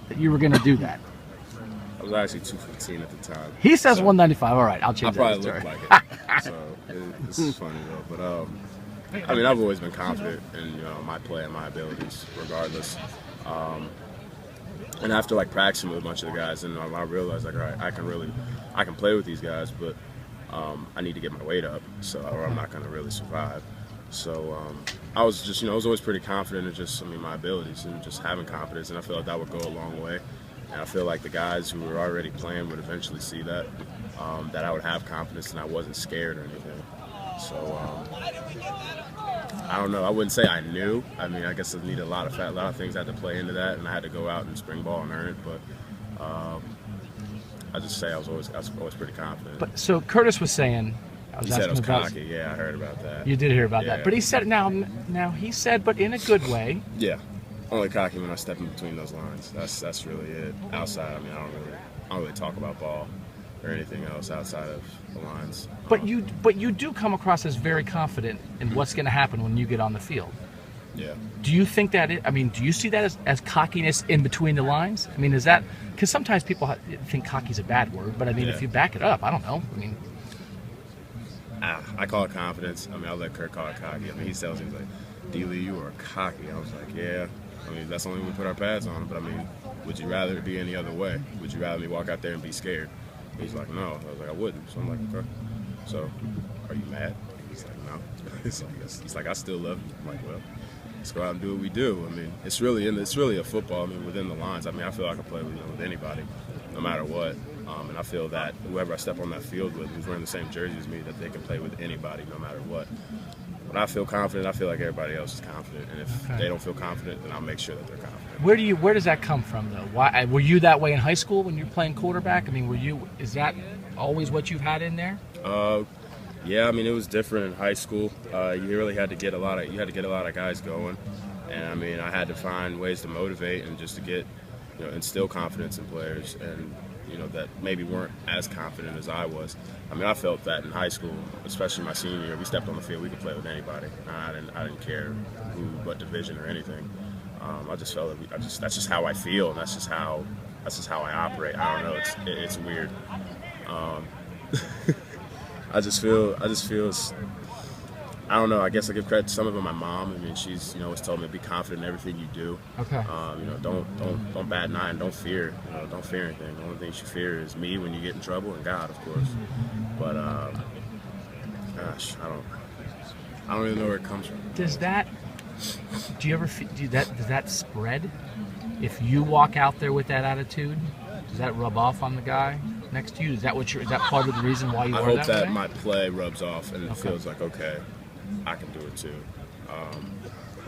that you were going to do that? I was actually 215 at the time. He says 195. All right, I'll change that. I probably look like it. So this is funny though. But I mean, I've always been confident in my play and my abilities, regardless. And after like practicing with a bunch of the guys, and I realized like, all right, I can play with these guys, but I need to get my weight up, or I'm not going to really survive. So I was just, I was always pretty confident in just, my abilities and just having confidence, and I feel like that would go a long way. And I feel like the guys who were already playing would eventually see that, that I would have confidence and I wasn't scared or anything. So I don't know. I wouldn't say I knew. I mean, I guess I needed a lot of things had to play into that, and I had to go out and spring ball and earn it. But I just say I was always pretty confident. But so Curtis was saying, he said I was cocky. Yeah, I heard about that. You did hear about that, but he said now he said, but in a good way. Yeah, only cocky when I step in between those lines. That's really it. Outside, I mean, I don't really talk about ball or anything else outside of the lines. But you do come across as very confident in what's going to happen when you get on the field. Yeah. Do you think that do you see that as cockiness in between the lines? I mean, is that because sometimes people think cocky's a bad word, but I mean, if you back it up, I don't know. I mean, I call it confidence. I mean, I'll let Kurt call it cocky. I mean, he tells me, he's like, D-Lee, you are cocky. I was like, yeah. I mean, that's only when we put our pads on. But I mean, would you rather it be any other way? Would you rather me walk out there and be scared? He's like, no. I was like, I wouldn't. So I'm like, okay. So, are you mad? He's like, no. He's like, I still love you. I'm like, well, let's go out and do what we do. I mean, it's really a football. I mean, within the lines. I mean, I feel like I can play with anybody, no matter what. And I feel that whoever I step on that field with, who's wearing the same jersey as me, that they can play with anybody, no matter what. When I feel confident, I feel like everybody else is confident. And if they don't feel confident, then I'll make sure that they're confident. Where does that come from, though? Why were you that way in high school when you're playing quarterback? I mean, is that always what you've had in there? Yeah, I mean, it was different in high school. You really had to get a lot of guys going, and I mean, I had to find ways to motivate and just to get, instill confidence in players, and that maybe weren't as confident as I was. I mean, I felt that in high school, especially my senior year. We stepped on the field, we could play with anybody. I didn't care what division or anything. I just felt that's just how I feel, and that's just how I operate. I don't know. It's weird. I just feel I don't know. I guess I give credit to some of it my mom. I mean, she's always told me to be confident in everything you do. Okay. Don't bat an eye and don't fear. Don't fear anything. The only thing you should fear is me when you get in trouble, and God, of course. But gosh, I don't even know where it comes from. Does that spread? If you walk out there with that attitude, does that rub off on the guy next to you? Is that part of the reason why you are that way? I hope that my play rubs off and it feels like, okay, I can do it too.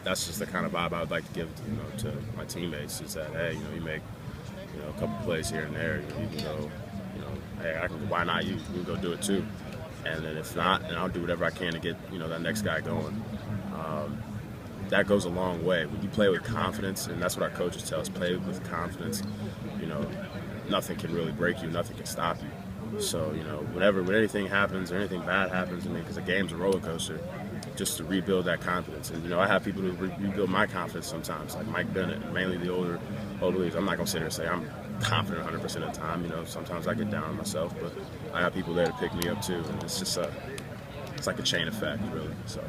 That's just the kind of vibe I would like to give, to my teammates. Is that, hey, you make, a couple plays here and there. You can go, hey, why not you? You can go do it too. And then if not, then I'll do whatever I can to get, that next guy going. That goes a long way. When you play with confidence, and that's what our coaches tell us, play with confidence, nothing can really break you, nothing can stop you. So, when anything happens or anything bad happens, because a game's a roller coaster, just to rebuild that confidence. And, I have people who rebuild my confidence sometimes, like Mike Bennett, mainly the older leagues. I'm not going to sit here and say I'm confident 100% of the time. Sometimes I get down on myself, but I have people there to pick me up too. And it's just it's like a chain effect, really. So.